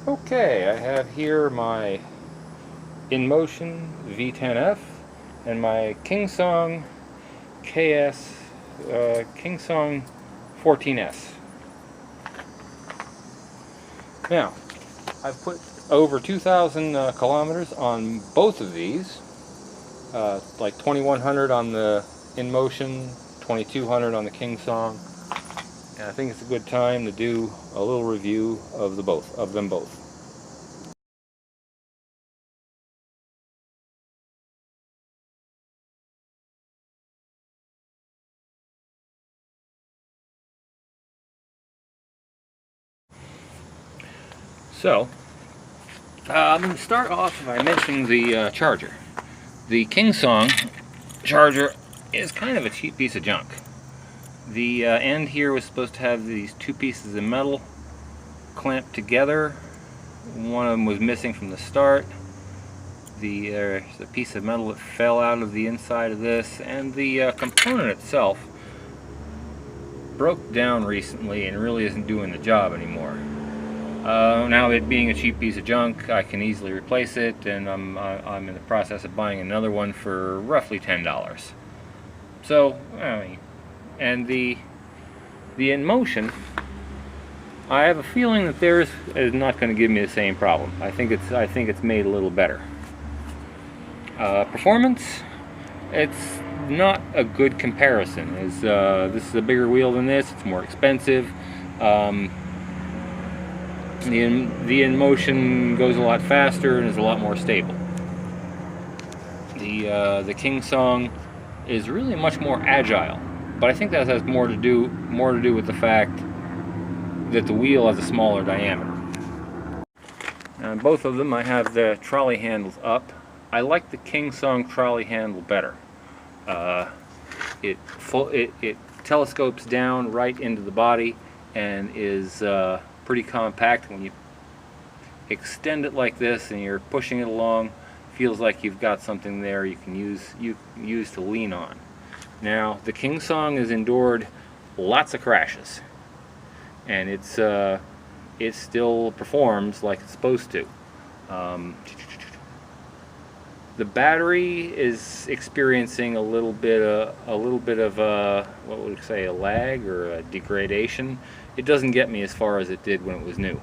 Okay, I have here my Inmotion V10F and my Kingsong Kingsong 14S. Now, I've put over 2,000 kilometers on both of these, like 2,100 on the Inmotion, 2,200 on the Kingsong, and I think it's a good time to do a little review of them both. So, I'm going to start off by mentioning the charger. The Kingsong charger is kind of a cheap piece of junk. The end here was supposed to have these two pieces of metal clamped together. One of them was missing from the start. The piece of metal that fell out of the inside of this, and the component itself broke down recently and really isn't doing the job anymore. Now, it being a cheap piece of junk, I can easily replace it, and I'm in the process of buying another one for roughly $10. So, I mean, and the Inmotion, I have a feeling that theirs is not going to give me the same problem. I think it's made a little better. Performance, it's not a good comparison. This is a bigger wheel than this. It's more expensive. The Inmotion goes a lot faster and is a lot more stable. The Kingsong is really much more agile, but I think that has more to do with the fact that the wheel has a smaller diameter. Now, both of them, I have the trolley handles up. I like the Kingsong trolley handle better. It telescopes down right into the body and is pretty compact. When you extend it like this and you're pushing it along, feels like you've got something there you can use to lean on. Now, the Kingsong has endured lots of crashes, and it still performs like it's supposed to. The battery is experiencing a little bit of what would you say, a lag or a degradation. It doesn't get me as far as it did when it was new.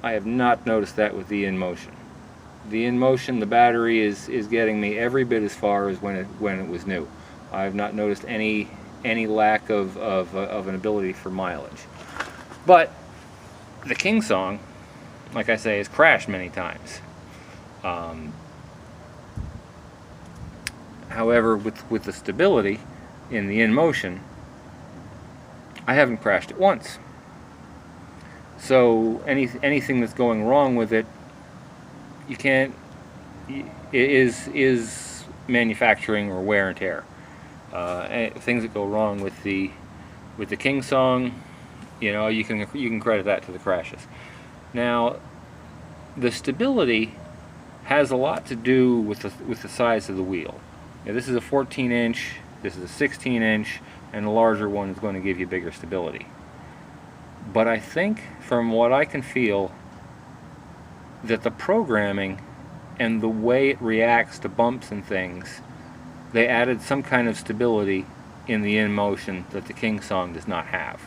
I have not noticed that with the Inmotion. The Inmotion, the battery is getting me every bit as far as when it was new. I have not noticed any lack of an ability for mileage. But the Kingsong, like I say, has crashed many times. However, with the stability in the Inmotion, I haven't crashed it once. So anything that's going wrong with it, you can't. It is manufacturing or wear and tear. Things that go wrong with the Kingsong, you can credit that to the crashes. Now, the stability has a lot to do with the size of the wheel. Now, this is a 14-inch. This is a 16-inch. And the larger one is going to give you bigger stability. But I think, from what I can feel, that the programming and the way it reacts to bumps and things, they added some kind of stability in the Inmotion that the Kingsong does not have.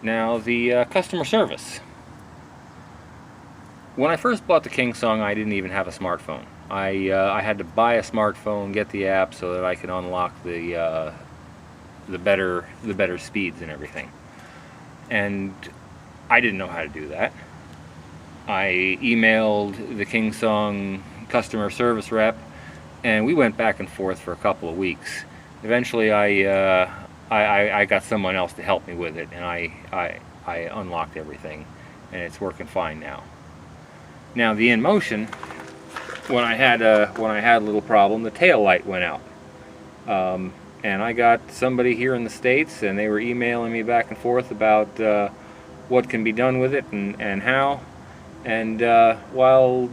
Now, the customer service. When I first bought the Kingsong, I didn't even have a smartphone. I had to buy a smartphone, get the app so that I could unlock the better speeds and everything. And I didn't know how to do that. I emailed the Kingsong customer service rep, and we went back and forth for a couple of weeks. Eventually, I got someone else to help me with it, and I unlocked everything, and it's working fine now. Now, the Inmotion, when I had a little problem, the tail light went out, and I got somebody here in the States, and they were emailing me back and forth about what can be done with it and how. And while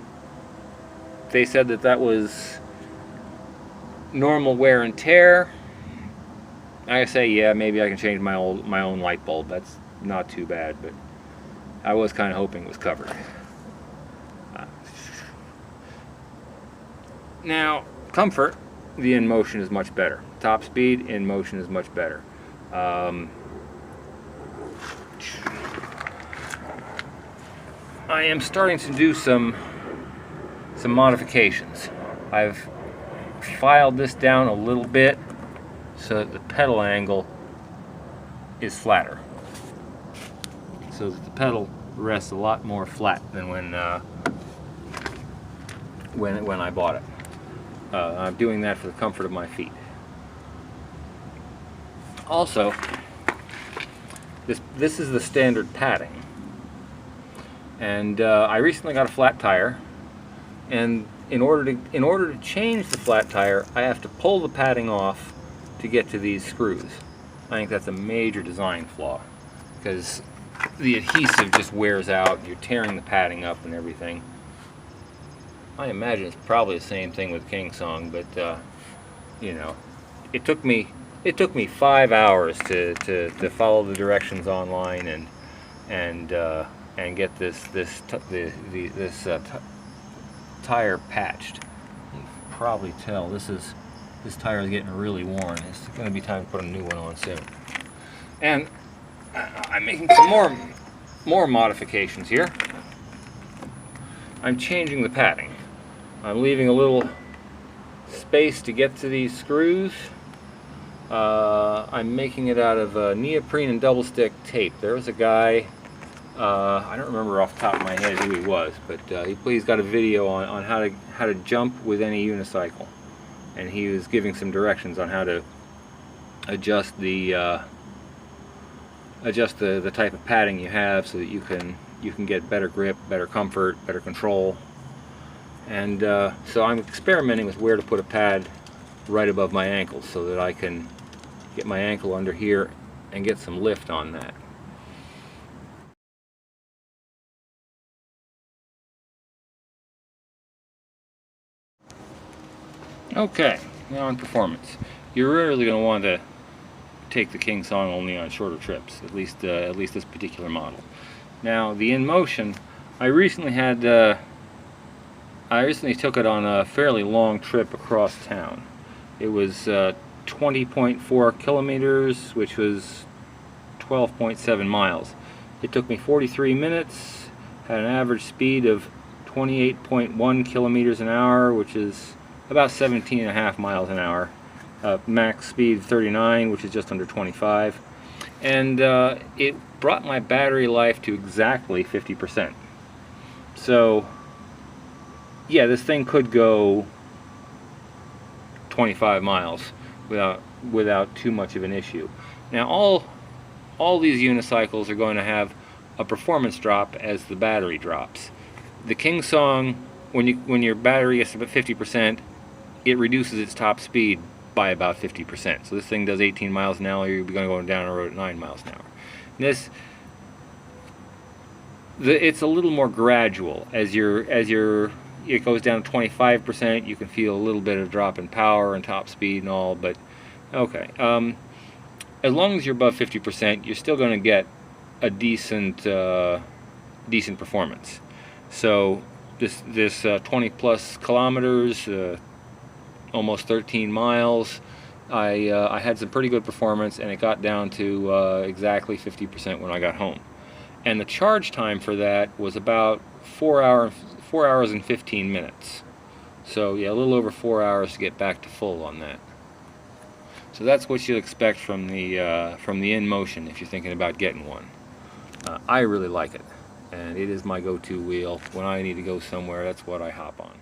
they said that was normal wear and tear, I say, yeah, maybe I can change my own light bulb. That's not too bad, but I was kind of hoping it was covered. Now, comfort, the Inmotion is much better. Top speed, Inmotion is much better. I am starting to do some modifications. I've filed this down a little bit so that the pedal angle is flatter, so that the pedal rests a lot more flat than when I bought it. I'm doing that for the comfort of my feet. Also, this is the standard padding, and I recently got a flat tire, and in order to change the flat tire, I have to pull the padding off to get to these screws. I think that's a major design flaw, because the adhesive just wears out. You're tearing the padding up and everything. I imagine it's probably the same thing with Kingsong, but you know, it took me 5 hours to follow the directions online and get this tire patched. You can probably tell this tire is getting really worn. It's going to be time to put a new one on soon. And I'm making some more modifications here. I'm changing the padding. I'm leaving a little space to get to these screws. I'm making it out of neoprene and double stick tape. There was a guy, I don't remember off the top of my head who he was, but he's got a video on how to jump with any unicycle, and he was giving some directions on how to adjust the type of padding you have so that you can get better grip, better comfort, better control. And so I'm experimenting with where to put a pad right above my ankles so that I can get my ankle under here and get some lift on that. Okay, now on performance. You're rarely going to want to take the Kingsong only on shorter trips, at least this particular model. Now the Inmotion, I recently took it on a fairly long trip across town. It was 20.4 kilometers, which was 12.7 miles. It took me 43 minutes, had an average speed of 28.1 kilometers an hour, which is about 17.5 miles an hour. Max speed 39, which is just under 25. And it brought my battery life to exactly 50%. So yeah, this thing could go 25 miles without too much of an issue. Now all these unicycles are going to have a performance drop as the battery drops. The Kingsong, when your battery gets to about 50%, it reduces its top speed by about 50%. So this thing does 18 miles an hour, you're going to go down the road at 9 miles an hour. And it's a little more gradual. As it goes down to 25%, you can feel a little bit of drop in power and top speed and all, but okay. As long as you're above 50%, you're still going to get a decent performance. So this 20 plus kilometers, almost 13 miles, I had some pretty good performance, and it got down to exactly 50% when I got home. And the charge time for that was about 4 hours and 15 minutes. So yeah, a little over 4 hours to get back to full on that. So that's what you'll expect from the Inmotion if you're thinking about getting one. I really like it, and it is my go-to wheel. When I need to go somewhere, that's what I hop on.